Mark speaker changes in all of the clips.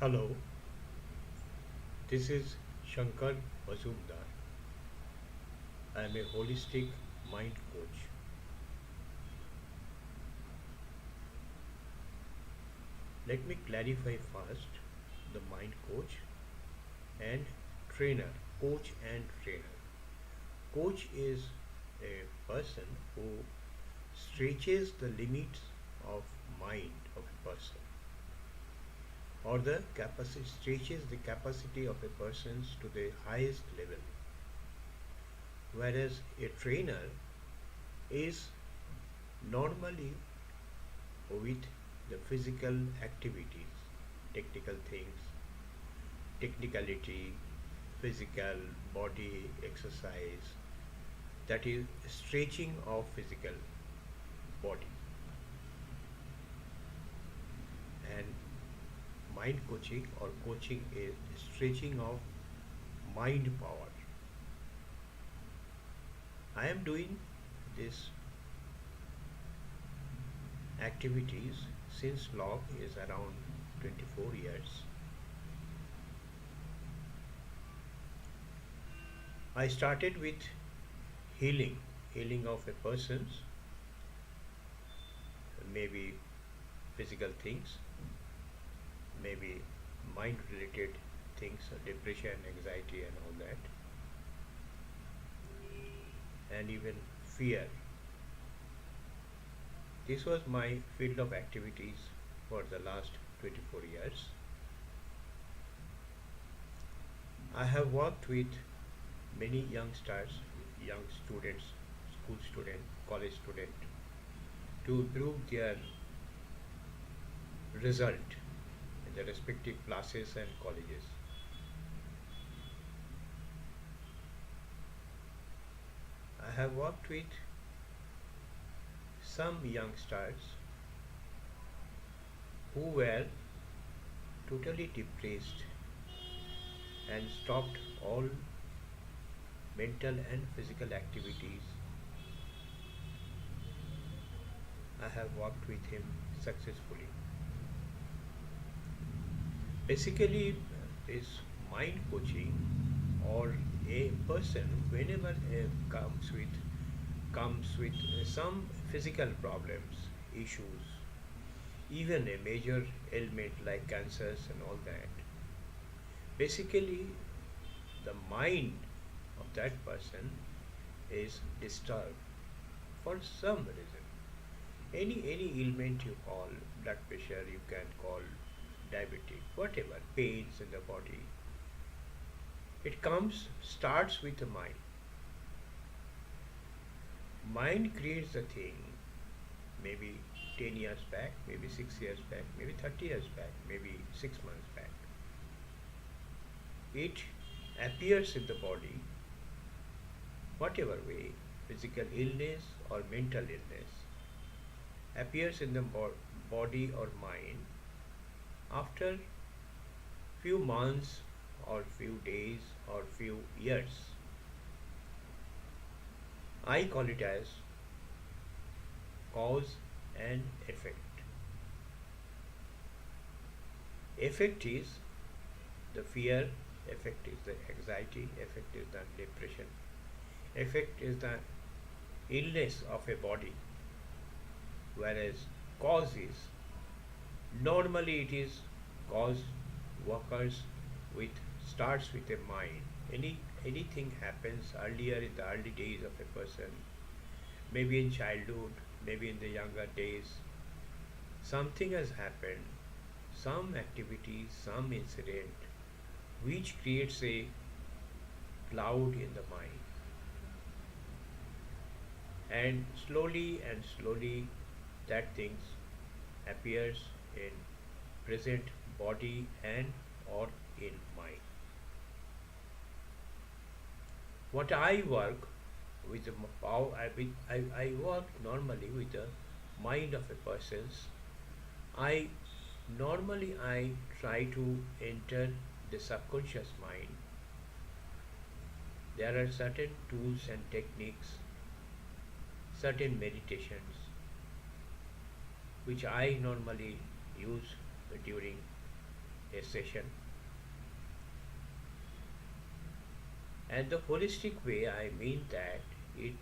Speaker 1: Hello, this is Shankar Mazumdar. I am a holistic mind coach. Let me clarify first the mind coach and trainer, coach and trainer. Coach is a person who stretches the limits of mind of a person or the capacity stretches the capacity of a person to the highest level, whereas a trainer is normally with the physical activities, technical things, technicality, physical body exercise, that is stretching of physical body. And mind coaching or coaching is stretching of mind power. I am doing this activities since long is around 24 years. I started with healing of a person's maybe physical things, maybe mind related things, depression, anxiety, and all that, and even fear. This was my field of activities for the last 24 years. I have worked with many youngsters, young students, school student, college student to improve their result in their respective classes and colleges. I have worked with some youngsters who were totally depressed and stopped all mental and physical activities. I have worked with him successfully. Basically, this mind coaching or a person whenever comes with some physical problems, issues, even a major ailment like cancers and all that. Basically, the mind of that person is disturbed for some reason. Any ailment you call, blood pressure you can call, diabetic, whatever, pains in the body. It starts with the mind. Mind creates the thing maybe 10 years back, maybe 6 years back, maybe 30 years back, maybe 6 months back. It appears in the body, whatever way, physical illness or mental illness, appears in the body or mind after few months or few days or few years. I call it as cause and effect. Effect is the fear, effect is the anxiety, effect is the depression, effect is the illness of a body, whereas cause is normally it is cause workers with starts with a mind. Anything happens earlier in the early days of a person, maybe in childhood, maybe in the younger days, something has happened, some activity, some incident which creates a cloud in the mind, and slowly that things appears in present body and or in mind. What I work with the power, I work normally with the mind of a person's. I I try to enter the subconscious mind. There are certain tools and techniques, certain meditations which I normally use during a session. And the holistic way, I mean that it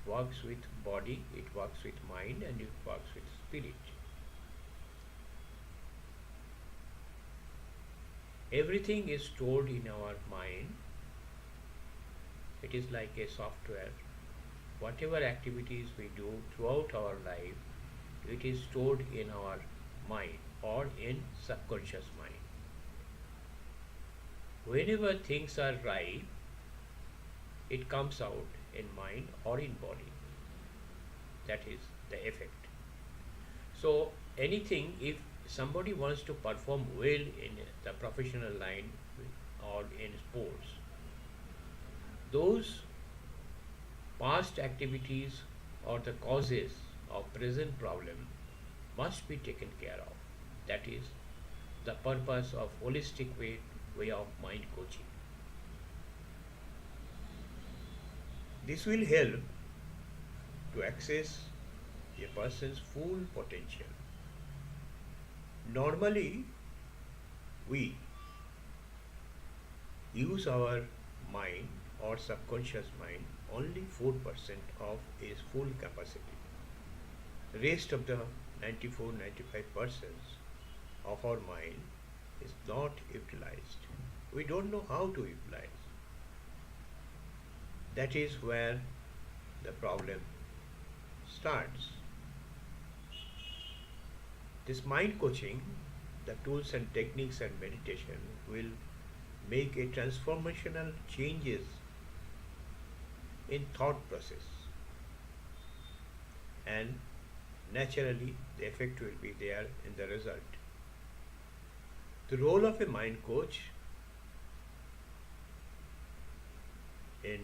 Speaker 1: works with body, it works with mind, and it works with spirit. Everything is stored in our mind. It is like a software. Whatever activities we do throughout our life, it is stored in our mind or in subconscious mind. Whenever things are right, it comes out in mind or in body. That is the effect. So anything, if somebody wants to perform well in the professional line or in sports, those past activities or the causes of present problem must be taken care of. That is the purpose of holistic way of mind coaching. This will help to access a person's full potential. Normally, we use our mind or subconscious mind only 4% of its full capacity. Rest of the 94-95% of our mind is not utilized. We don't know how to utilize. That is where the problem starts. This mind coaching, the tools and techniques and meditation will make a transformational changes in thought process, and naturally the effect will be there in the result. The role of a mind coach in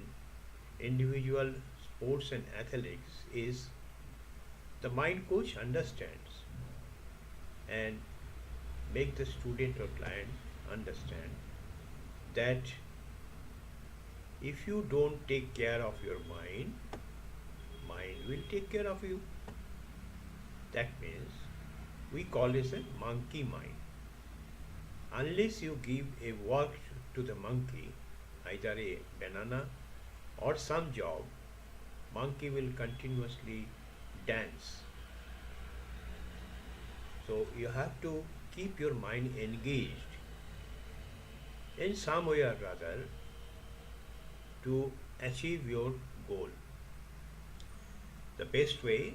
Speaker 1: individual sports and athletics is the mind coach understands and make the student or client understand that if you don't take care of your mind, mind will take care of you. That means we call this a monkey mind. Unless you give a work to the monkey, either a banana or some job, monkey will continuously dance. So you have to keep your mind engaged in some way or other to achieve your goal. The best way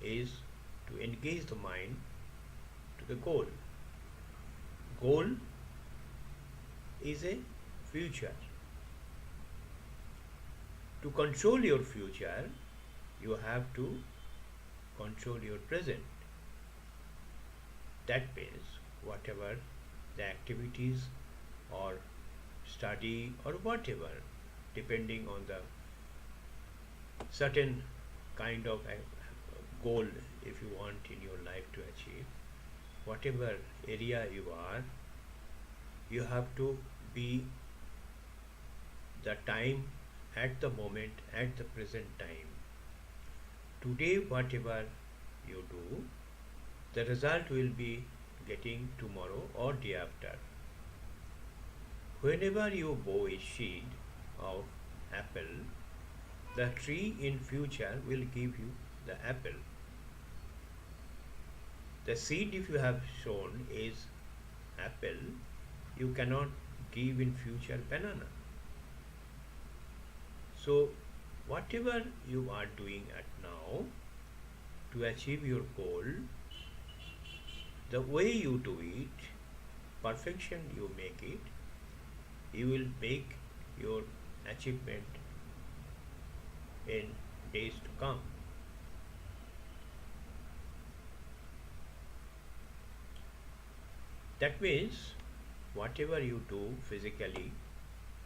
Speaker 1: is to engage the mind to the goal. Goal is a future. To control your future, you have to control your present. That means whatever the activities or study or whatever, depending on the certain kind of goal if you want in your life to achieve, whatever area you are, you have to be the time at the moment, at the present time. Today, whatever you do, the result will be getting tomorrow or day after. Whenever you bow a seed of apple, the tree in future will give you the apple. The seed if you have sown is apple, you cannot give in future banana. So whatever you are doing at now to achieve your goal, the way you do it, perfection you make it, you will make your achievement in days to come. That means whatever you do physically,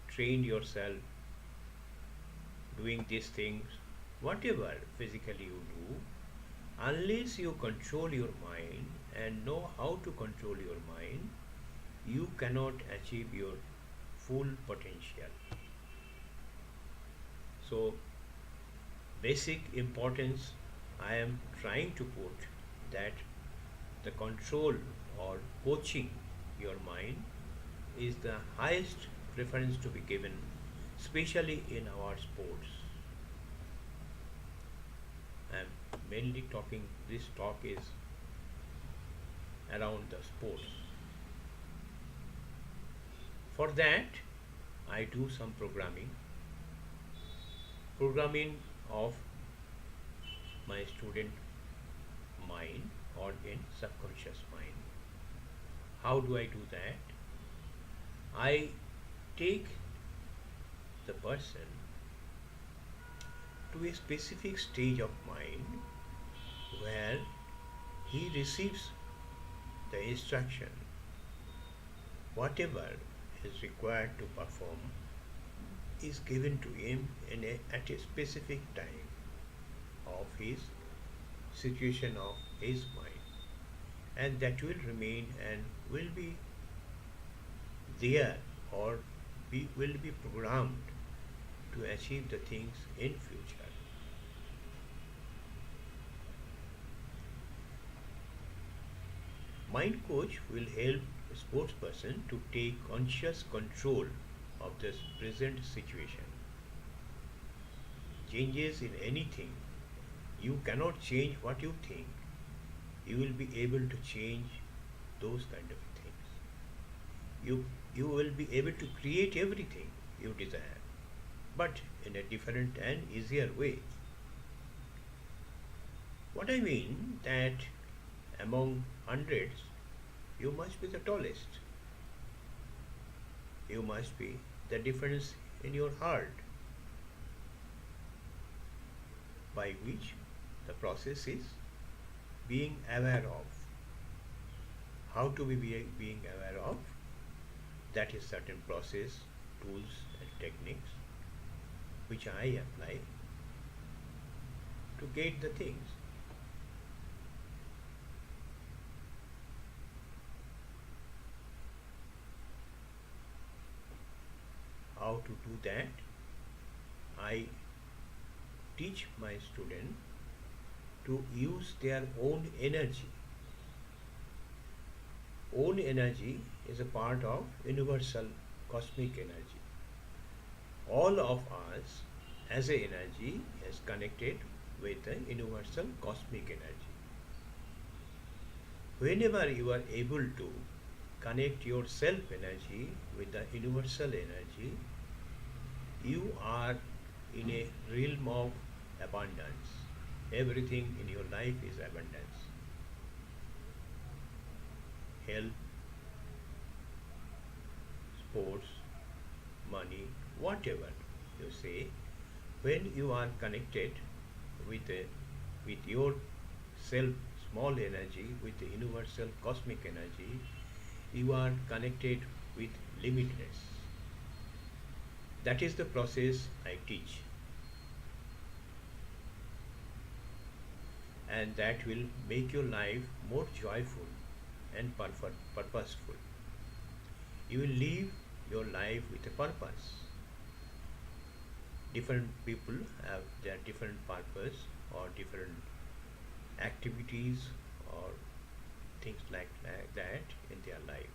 Speaker 1: train yourself doing these things, whatever physically you do, unless you control your mind and know how to control your mind, you cannot achieve your full potential. So, basic importance I am trying to put that the control or coaching your mind is the highest preference to be given, especially in our sports. I'm mainly talking, this talk is around the sports. For that, I do some programming of my student mind or in subconscious mind. How do I do that? I take the person to a specific stage of mind where he receives the instruction, whatever is required to perform is given to him at a specific time of his situation of his mind, and that will remain and will be there, or will be programmed to achieve the things in future. Mind coach will help a sports person to take conscious control of the present situation. Changes in anything, you cannot change what you think. You will be able to change those kind of things. You will be able to create everything you desire, but in a different and easier way. What I mean that among hundreds, you must be the tallest. You must be the difference in your heart, by which the process is being aware of. How to be being aware of? That is certain process, tools and techniques which I apply to get the things. How to do that? I teach my student to use their own energy. Own energy is a part of universal cosmic energy. All of us as a energy is connected with the universal cosmic energy. Whenever you are able to connect your self energy with the universal energy, you are in a realm of abundance. Everything in your life is abundance. Health, sports, money, whatever you say, when you are connected with with your self small energy, with the universal cosmic energy, you are connected with limitless. That is the process I teach. And that will make your life more joyful and purposeful. You will live your life with a purpose. Different people have their different purpose or different activities or things like that in their life.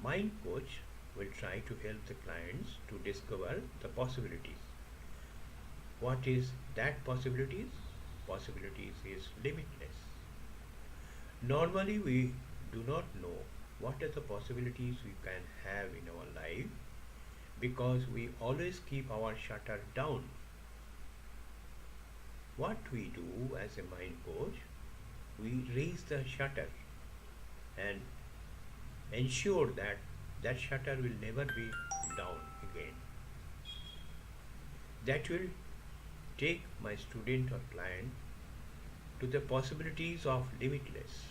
Speaker 1: Mind coach will try to help the clients to discover the possibilities. What is that possibilities? Possibilities is limitless. Normally we do not know what are the possibilities we can have in our life because we always keep our shutter down. What we do as a mind coach, we raise the shutter and ensure that that shutter will never be down again. That will take my student or client to the possibilities of limitless,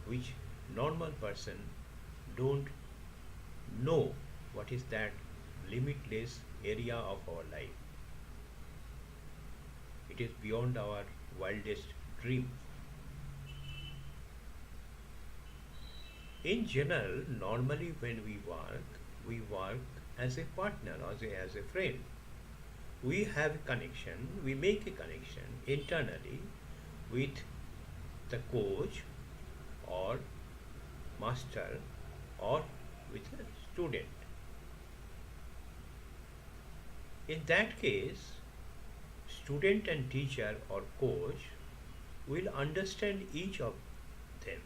Speaker 1: which normal person don't know what is that limitless area of our life. It is beyond our wildest dream. In general, normally when we work as a partner or as a friend. we have a connection, we make a connection internally with the coach or master or with a student. In that case, student and teacher or coach will understand each of them.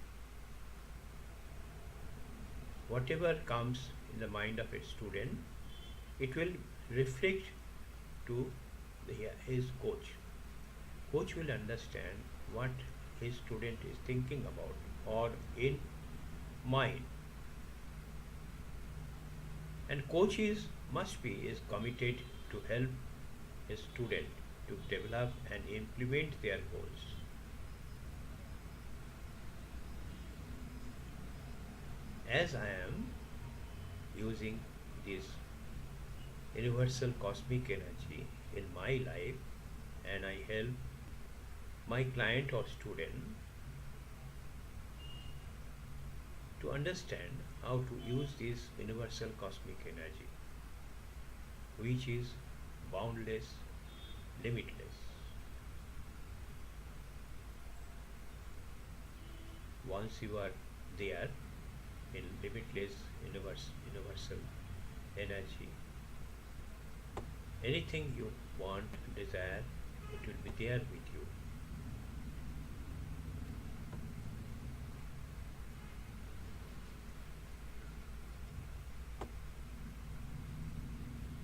Speaker 1: Whatever comes in the mind of a student, it will reflect to his coach. Coach will understand what his student is thinking about or in mind. And coach must be is committed to help a student to develop and implement their goals. As I am using this universal cosmic energy in my life and I help my client or student to understand how to use this universal cosmic energy, which is boundless, limitless. Once you are there in limitless universal energy, anything you want, desire, it will be there with you.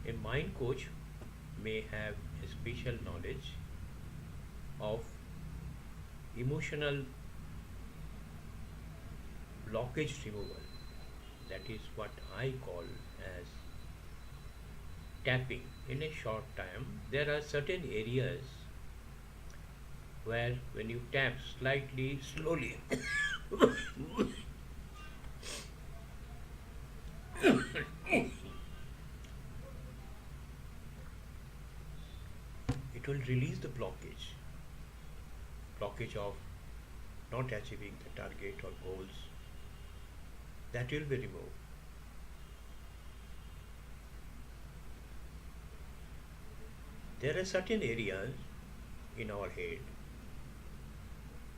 Speaker 1: A mind coach may have a special knowledge of emotional blockage removal. That is what I call as tapping. In a short time, there are certain areas where when you tap slightly slowly, it will release the blockage of not achieving the target or goals, that will be removed. There are certain areas in our head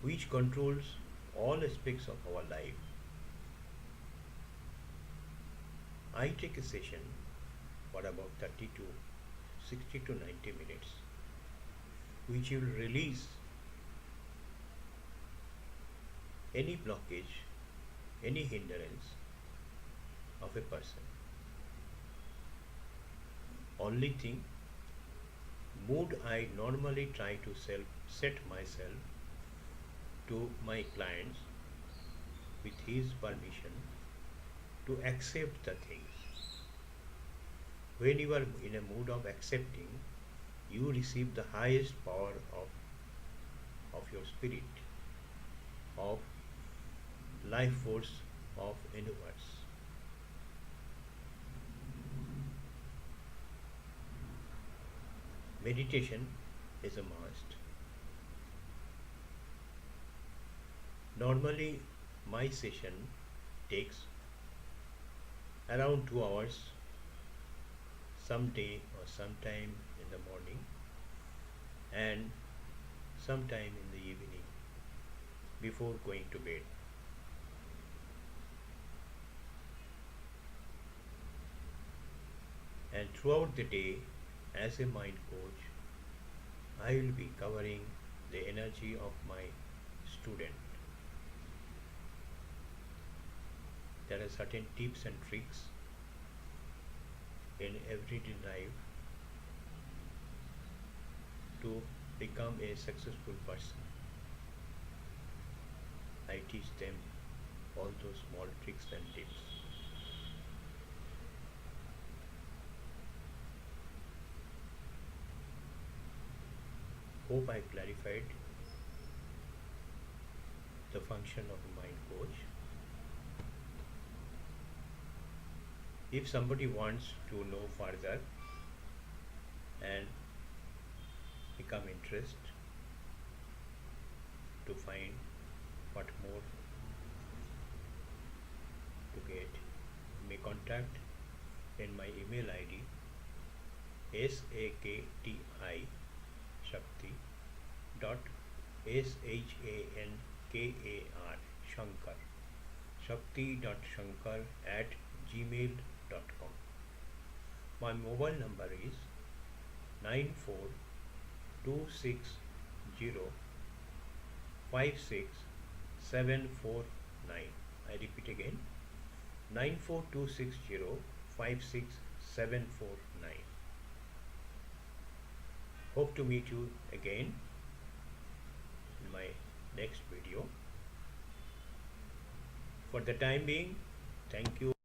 Speaker 1: which controls all aspects of our life. I take a session for about 30 to 60 to 90 minutes, which will release any blockage, any hindrance of a person. Only thing, mood I normally try to set myself to my clients with his permission to accept the things. When you are in a mood of accepting, you receive the highest power of your spirit, of life force of universe. Meditation is a must. Normally, my session takes around 2 hours, some day or sometime in the morning and sometime in the evening before going to bed. And throughout the day, as a mind coach, I will be covering the energy of my student. There are certain tips and tricks in everyday life to become a successful person. I teach them all those small tricks and tips. Hope I clarified the function of a mind coach. If somebody wants to know further and become interested to find what more to get, may contact in my email ID SAKTI Shakti dot SHANKAR Shankar Shakti.shankar at gmail.com. My mobile number is 9426056749. I repeat again, 9426056749. Hope to meet you again in my next video. For the time being, thank you.